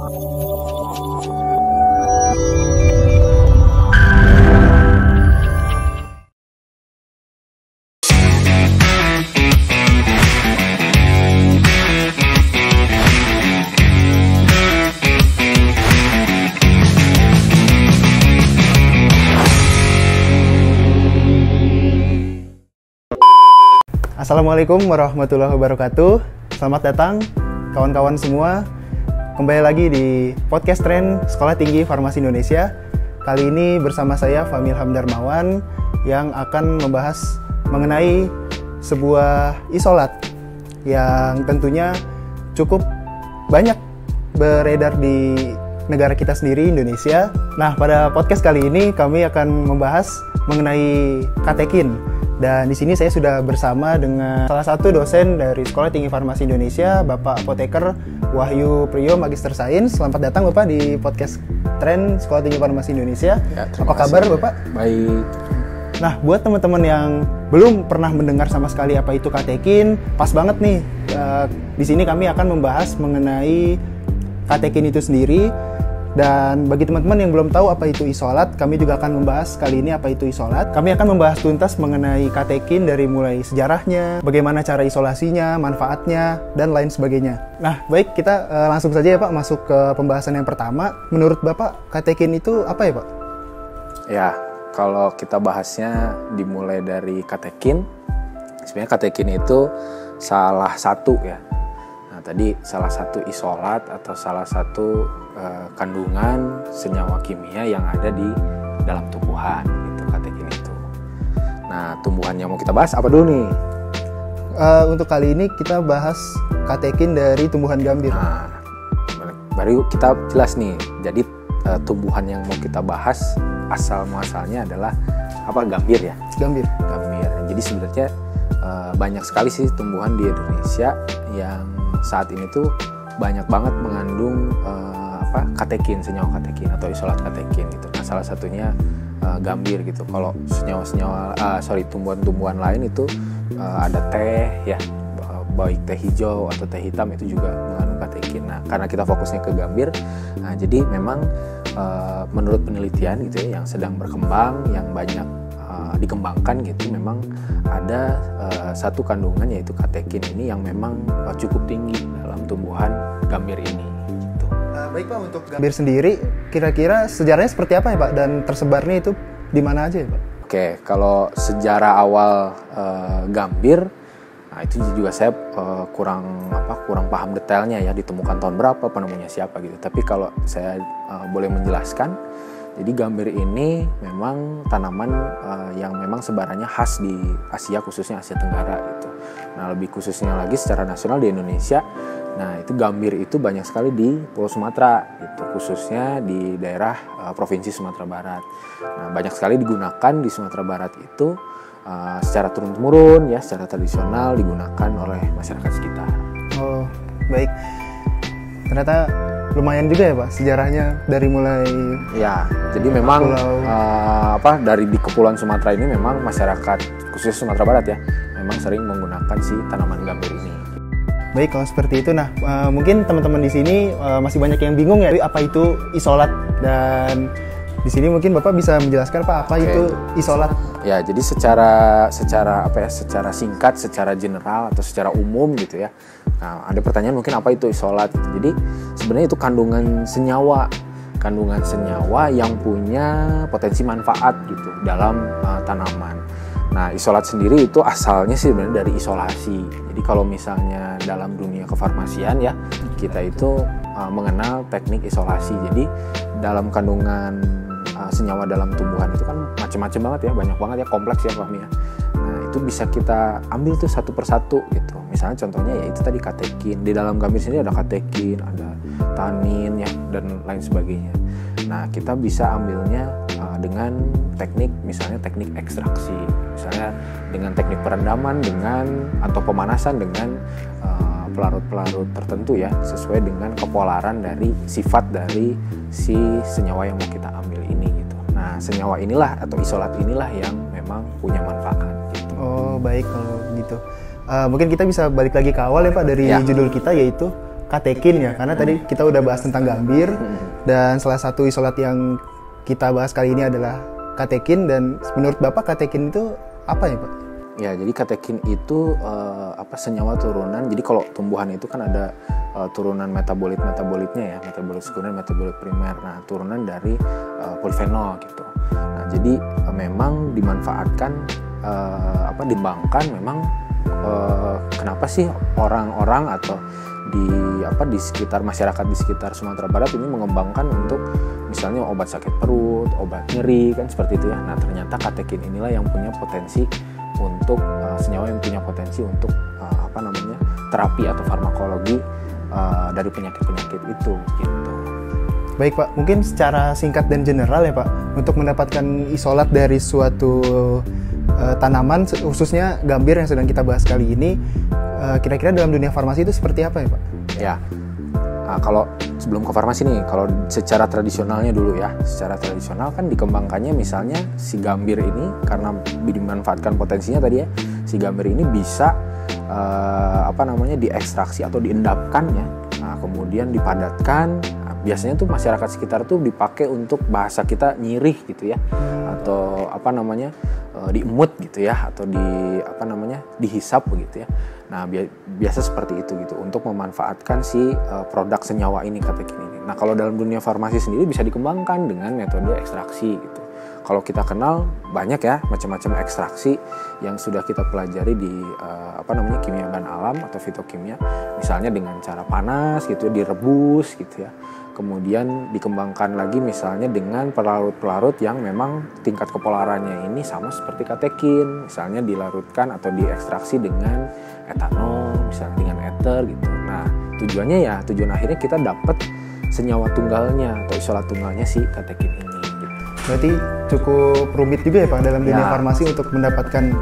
Assalamualaikum warahmatullahi wabarakatuh. Selamat datang kawan-kawan semua. Kembali lagi di podcast Tren Sekolah Tinggi Farmasi Indonesia. Kali ini bersama saya Famil Hamdarmawan yang akan membahas mengenai sebuah isolat yang tentunya cukup banyak beredar di negara kita sendiri, Indonesia. Nah, pada podcast kali ini kami akan membahas mengenai katekin. Dan di sini saya sudah bersama dengan salah satu dosen dari Sekolah Tinggi Farmasi Indonesia, Bapak Apoteker Wahyu Priyo, Magister Sains. Selamat datang Bapak di podcast Tren Sekolah Tinggi Farmasi Indonesia. Ya, apa kabar Bapak? Baik. Nah, buat teman-teman yang belum pernah mendengar sama sekali apa itu katekin, pas banget nih. Di sini kami akan membahas mengenai katekin itu sendiri. Dan bagi teman-teman yang belum tahu apa itu isolat, kami juga akan membahas kali ini apa itu isolat. Kami akan membahas tuntas mengenai katekin dari mulai sejarahnya, bagaimana cara isolasinya, manfaatnya, dan lain sebagainya. Nah, baik, kita langsung saja ya Pak, masuk ke pembahasan yang pertama. Menurut Bapak, katekin itu apa ya Pak? Ya, kalau kita bahasnya dimulai dari katekin, sebenarnya katekin itu salah satu ya. Nah, tadi salah satu isolat atau salah satu kandungan senyawa kimia yang ada di dalam tumbuhan, itu katekin itu. Nah, tumbuhan yang mau kita bahas apa dulu nih? Untuk kali ini kita bahas katekin dari tumbuhan gambir. Nah, baru kita jelas nih. Jadi tumbuhan yang mau kita bahas asal muasalnya adalah apa? Gambir ya. Gambir. Jadi sebenarnya banyak sekali sih tumbuhan di Indonesia yang saat ini tuh banyak banget mengandung katekin, senyawa katekin atau isolat katekin gitu. Nah, salah satunya gambir gitu. Kalau tumbuhan-tumbuhan lain itu ada teh ya, baik teh hijau atau teh hitam itu juga mengandung katekin. Nah, karena kita fokusnya ke gambir, nah jadi memang menurut penelitian gitu ya yang sedang berkembang, yang banyak dikembangkan gitu, memang ada satu kandungan yaitu katekin ini yang memang cukup tinggi dalam tumbuhan gambir ini. Baik Pak, untuk gambir sendiri kira-kira sejarahnya seperti apa ya Pak, dan tersebarnya itu di mana aja ya Pak? Oke, kalau sejarah awal gambir, nah itu juga saya kurang paham detailnya ya, ditemukan tahun berapa, penemunya siapa gitu. Tapi kalau saya boleh menjelaskan, jadi gambir ini memang tanaman yang memang sebarannya khas di Asia, khususnya Asia Tenggara gitu. Nah, lebih khususnya lagi secara nasional di Indonesia. Nah, itu gambir itu banyak sekali di Pulau Sumatera gitu, khususnya di daerah Provinsi Sumatera Barat. Nah, banyak sekali digunakan di Sumatera Barat itu secara turun-temurun ya, secara tradisional digunakan oleh masyarakat sekitar. Oh, baik. Ternyata lumayan juga ya Pak sejarahnya dari mulai ya, jadi memang dari di Kepulauan Sumatera ini memang masyarakat khusus Sumatera Barat ya memang sering menggunakan si tanaman gambir ini. Baik, kalau seperti itu, nah mungkin teman-teman di sini masih banyak yang bingung ya apa itu isolat, dan di sini mungkin Bapak bisa menjelaskan Pak apa itu isolat. Ya, jadi secara singkat, secara general atau secara umum gitu ya. Nah, ada pertanyaan mungkin apa itu isolat gitu. Jadi sebenarnya itu kandungan senyawa yang punya potensi manfaat gitu dalam tanaman. Nah, isolat sendiri itu asalnya sih sebenarnya dari isolasi. Jadi kalau misalnya dalam dunia kefarmasian ya, kita itu mengenal teknik isolasi. Jadi dalam kandungan senyawa dalam tumbuhan itu kan macam-macam banget ya, banyak banget ya, kompleks ya Fahmi ya. Nah, itu bisa kita ambil tuh satu persatu gitu. Misalnya contohnya ya itu tadi katekin. Di dalam gambir sendiri ada katekin, ada tanin ya, dan lain sebagainya. Nah, kita bisa ambilnya dengan teknik, misalnya teknik ekstraksi, misalnya dengan teknik perendaman atau pemanasan dengan pelarut-pelarut tertentu ya, sesuai dengan kepolaran dari sifat dari si senyawa yang mau kita ambil ini gitu. Nah, senyawa inilah atau isolat inilah yang memang punya manfaat gitu. Oh, baik kalau gitu. Mungkin kita bisa balik lagi ke awal ya Pak, dari judul kita, yaitu katekin ya, karena tadi kita udah bahas tentang gambir dan salah satu isolat yang kita bahas kali ini adalah katekin. Dan menurut Bapak katekin itu apa ya Pak? Ya, jadi katekin itu senyawa turunan. Jadi kalau tumbuhan itu kan ada turunan metabolitnya ya, metabolit sekunder, metabolit primer. Nah, turunan dari polifenol gitu. Nah, jadi memang dimanfaatkan dikembangkan memang kenapa sih orang-orang atau di sekitar masyarakat di sekitar Sumatera Barat ini mengembangkan untuk misalnya obat sakit perut, obat nyeri kan seperti itu ya. Nah, ternyata katekin inilah yang punya potensi untuk senyawa yang punya potensi untuk terapi atau farmakologi dari penyakit-penyakit itu gitu. Baik Pak, mungkin secara singkat dan general ya Pak, untuk mendapatkan isolat dari suatu tanaman, khususnya gambir yang sedang kita bahas kali ini, kira-kira dalam dunia farmasi itu seperti apa ya Pak? Ya, kalau sebelum ke farmasi nih, kalau secara tradisionalnya dulu ya, secara tradisional kan dikembangkannya misalnya si gambir ini karena dimanfaatkan potensinya tadi ya, si gambir ini bisa diekstraksi atau diendapkan ya, kemudian dipadatkan. Biasanya tuh masyarakat sekitar tuh dipakai untuk bahasa kita nyirih gitu ya, atau diemut gitu ya, atau dihisap begitu ya. Nah, biasa seperti itu gitu untuk memanfaatkan si produk senyawa ini katekin ini. Nah, kalau dalam dunia farmasi sendiri bisa dikembangkan dengan metode ekstraksi gitu. Kalau kita kenal banyak ya macam-macam ekstraksi yang sudah kita pelajari di kimia bahan alam atau fitokimia, misalnya dengan cara panas gitu, direbus gitu ya. Kemudian dikembangkan lagi misalnya dengan pelarut-pelarut yang memang tingkat kepolarannya ini sama seperti katekin, misalnya dilarutkan atau diekstraksi dengan etanol, misalnya dengan ether gitu. Nah, tujuan akhirnya kita dapat senyawa tunggalnya atau isolat tunggalnya si katekin ini. Berarti cukup rumit juga ya Pak dalam dunia farmasi untuk mendapatkan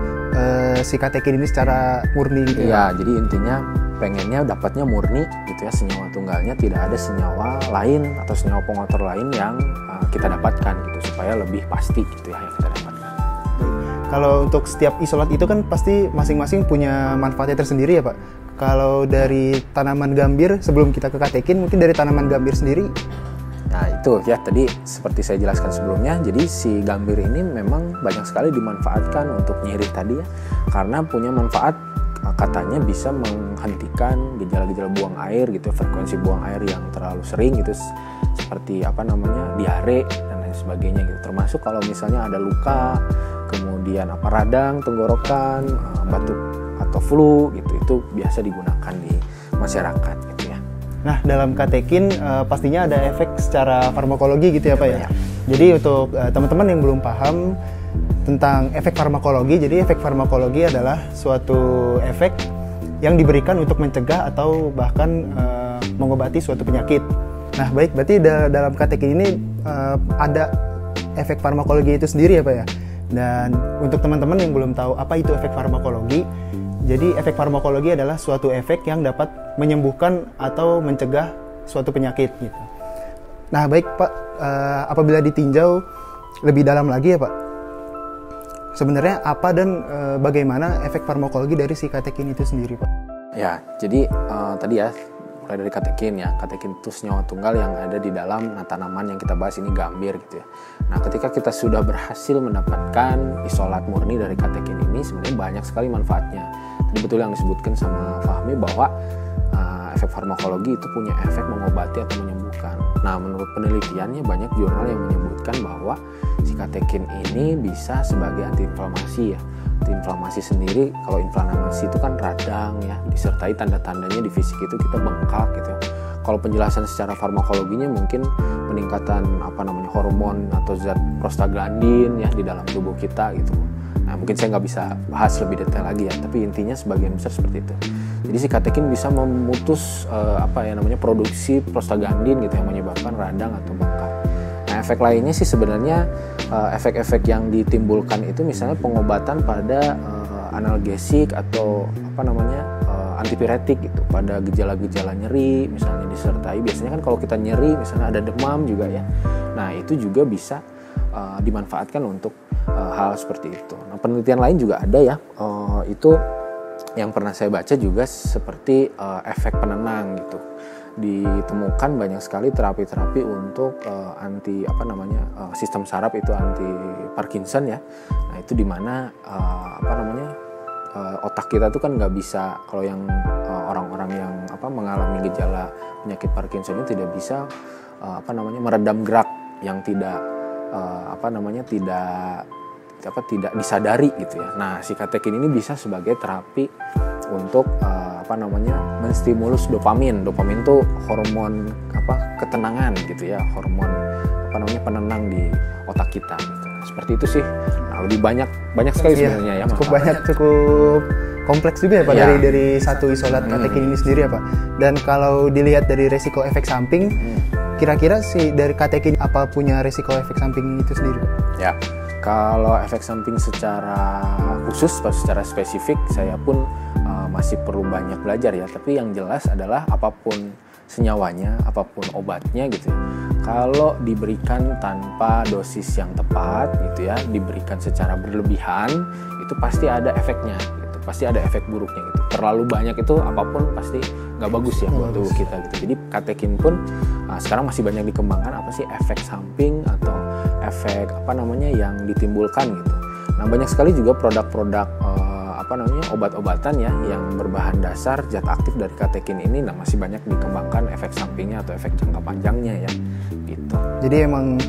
si katekin ini secara murni gitu ya? Iya, jadi intinya pengennya dapatnya murni gitu ya, senyawa tunggalnya, tidak ada senyawa lain atau senyawa pengotor lain yang kita dapatkan gitu, supaya lebih pasti gitu ya yang kita dapatkan. Kalau untuk setiap isolat itu kan pasti masing-masing punya manfaatnya tersendiri ya Pak. Kalau dari tanaman gambir, sebelum kita ke katekin, mungkin dari tanaman gambir sendiri. Nah itu ya tadi seperti saya jelaskan sebelumnya, jadi si gambir ini memang banyak sekali dimanfaatkan untuk nyeri tadi ya, karena punya manfaat katanya bisa menghentikan gejala-gejala buang air gitu, frekuensi buang air yang terlalu sering gitu, seperti diare dan lain sebagainya gitu. Termasuk kalau misalnya ada luka, kemudian radang tenggorokan, batuk atau flu gitu, itu biasa digunakan di masyarakat gitu ya. Nah, dalam katekin pastinya ada efek secara farmakologi gitu ya Pak ya. Jadi untuk teman-teman yang belum paham tentang efek farmakologi, jadi efek farmakologi adalah suatu efek yang diberikan untuk mencegah atau bahkan mengobati suatu penyakit. Nah, baik, berarti dalam katekin ini ada efek farmakologi itu sendiri ya Pak ya. Dan untuk teman-teman yang belum tahu apa itu efek farmakologi, jadi efek farmakologi adalah suatu efek yang dapat menyembuhkan atau mencegah suatu penyakit gitu. Nah, baik Pak, apabila ditinjau lebih dalam lagi ya Pak, sebenarnya apa dan bagaimana efek farmakologi dari si katekin itu sendiri Pak? Ya, jadi tadi ya mulai dari katekin ya. Katekin itu senyawa tunggal yang ada di dalam tanaman yang kita bahas ini gambir gitu ya. Nah, ketika kita sudah berhasil mendapatkan isolat murni dari katekin ini, sebenarnya banyak sekali manfaatnya. Tadi betul yang disebutkan sama Fahmi bahwa efek farmakologi itu punya efek mengobati atau menyembuhkan. Nah, menurut penelitiannya banyak jurnal yang menyebutkan bahwa si katekin ini bisa sebagai antiinflamasi ya. Antiinflamasi sendiri, kalau inflamasi itu kan radang ya, disertai tanda-tandanya di fisik itu kita bengkak gitu. Kalau penjelasan secara farmakologinya mungkin peningkatan hormon atau zat prostaglandin ya di dalam tubuh kita gitu. Nah, mungkin saya nggak bisa bahas lebih detail lagi ya, tapi intinya sebagian besar seperti itu. Jadi si katekin bisa memutus produksi prostaglandin gitu yang menyebabkan radang atau bengkak. Nah, efek lainnya sih sebenarnya efek-efek yang ditimbulkan itu misalnya pengobatan pada analgesik atau antipiretik gitu pada gejala-gejala nyeri misalnya disertai, biasanya kan kalau kita nyeri misalnya ada demam juga ya. Nah, itu juga bisa dimanfaatkan untuk hal seperti itu. Nah, penelitian lain juga ada ya, itu yang pernah saya baca juga seperti efek penenang gitu. ditemukan banyak sekali terapi-terapi untuk anti sistem saraf itu anti Parkinson ya. Nah itu dimana otak kita tuh kan nggak bisa, kalau yang orang-orang yang mengalami gejala penyakit Parkinson itu tidak bisa meredam gerak yang tidak tidak disadari gitu ya. Nah, si katekin ini bisa sebagai terapi untuk menstimulus dopamin. Dopamin itu hormon ketenangan gitu ya, hormon penenang di otak kita gitu. Nah, seperti itu sih. Nah, lebih banyak sekali sebenarnya ya. Cukup banyak, cukup kompleks juga ya Pak dari satu isolat katekin ini sendiri ya Pak. Dan kalau dilihat dari resiko efek samping, kira-kira sih dari katekin apa punya resiko efek samping itu sendiri Pak? Ya. Kalau efek samping secara khusus, secara spesifik, saya pun masih perlu banyak belajar ya. Tapi yang jelas adalah apapun senyawanya, apapun obatnya gitu ya, kalau diberikan tanpa dosis yang tepat gitu ya, diberikan secara berlebihan, itu pasti ada efeknya gitu, pasti ada efek buruknya gitu. Terlalu banyak itu apapun pasti nggak bagus ya buat tubuh kita gitu. Jadi katekin pun sekarang masih banyak dikembangkan apa sih efek samping atau efek yang ditimbulkan gitu. Nah banyak sekali juga produk-produk obat-obatan ya yang berbahan dasar zat aktif dari katekin ini. Nah masih banyak dikembangkan efek sampingnya atau efek jangka panjangnya ya gitu. Jadi emang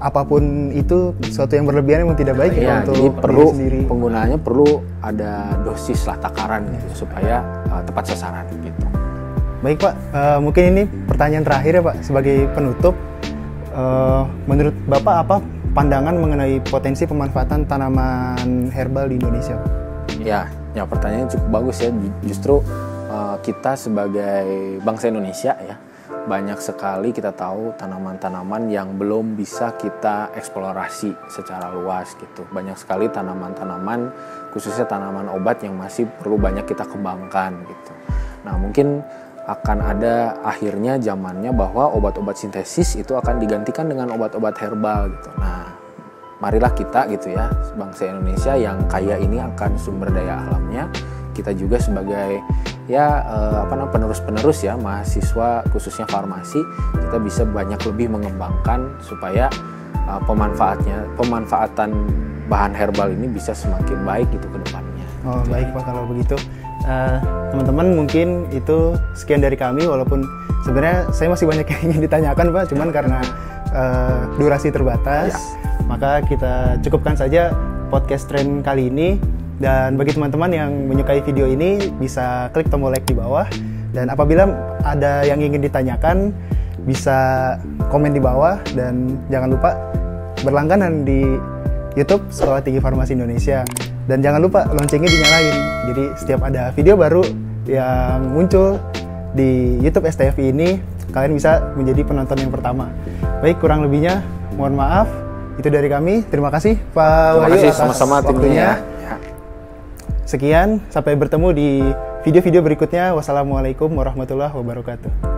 apapun itu sesuatu yang berlebihan emang tidak baik ya untuk jadi perlu sendiri. Penggunaannya perlu ada dosis lah, takaran gitu supaya tepat sasaran gitu. Baik Pak, mungkin ini pertanyaan terakhir ya Pak sebagai penutup. Menurut Bapak apa pandangan mengenai potensi pemanfaatan tanaman herbal di Indonesia? Ya pertanyaannya cukup bagus ya. Justru kita sebagai bangsa Indonesia ya, banyak sekali kita tahu tanaman-tanaman yang belum bisa kita eksplorasi secara luas gitu. Banyak sekali tanaman-tanaman, khususnya tanaman obat yang masih perlu banyak kita kembangkan gitu. Nah mungkin akan ada akhirnya zamannya bahwa obat-obat sintesis itu akan digantikan dengan obat-obat herbal gitu. Nah, marilah kita gitu ya, bangsa Indonesia yang kaya ini akan sumber daya alamnya, kita juga sebagai penerus-penerus ya, mahasiswa khususnya farmasi, kita bisa banyak lebih mengembangkan supaya pemanfaatan bahan herbal ini bisa semakin baik gitu ke depannya. Oh, baik Pak kalau begitu. Teman-teman mungkin itu sekian dari kami, walaupun sebenarnya saya masih banyak yang ingin ditanyakan Pak, cuman karena durasi terbatas maka kita cukupkan saja podcast Tren kali ini. Dan bagi teman-teman yang menyukai video ini bisa klik tombol like di bawah, dan apabila ada yang ingin ditanyakan bisa komen di bawah, dan jangan lupa berlangganan di YouTube Sekolah Tinggi Farmasi Indonesia. Dan jangan lupa loncengnya dinyalain. Jadi setiap ada video baru yang muncul di YouTube STFI ini, kalian bisa menjadi penonton yang pertama. Baik, kurang lebihnya mohon maaf. Itu dari kami. Terima kasih Pak Wahyu atas sama-sama waktunya. Sekian, sampai bertemu di video-video berikutnya. Wassalamualaikum warahmatullahi wabarakatuh.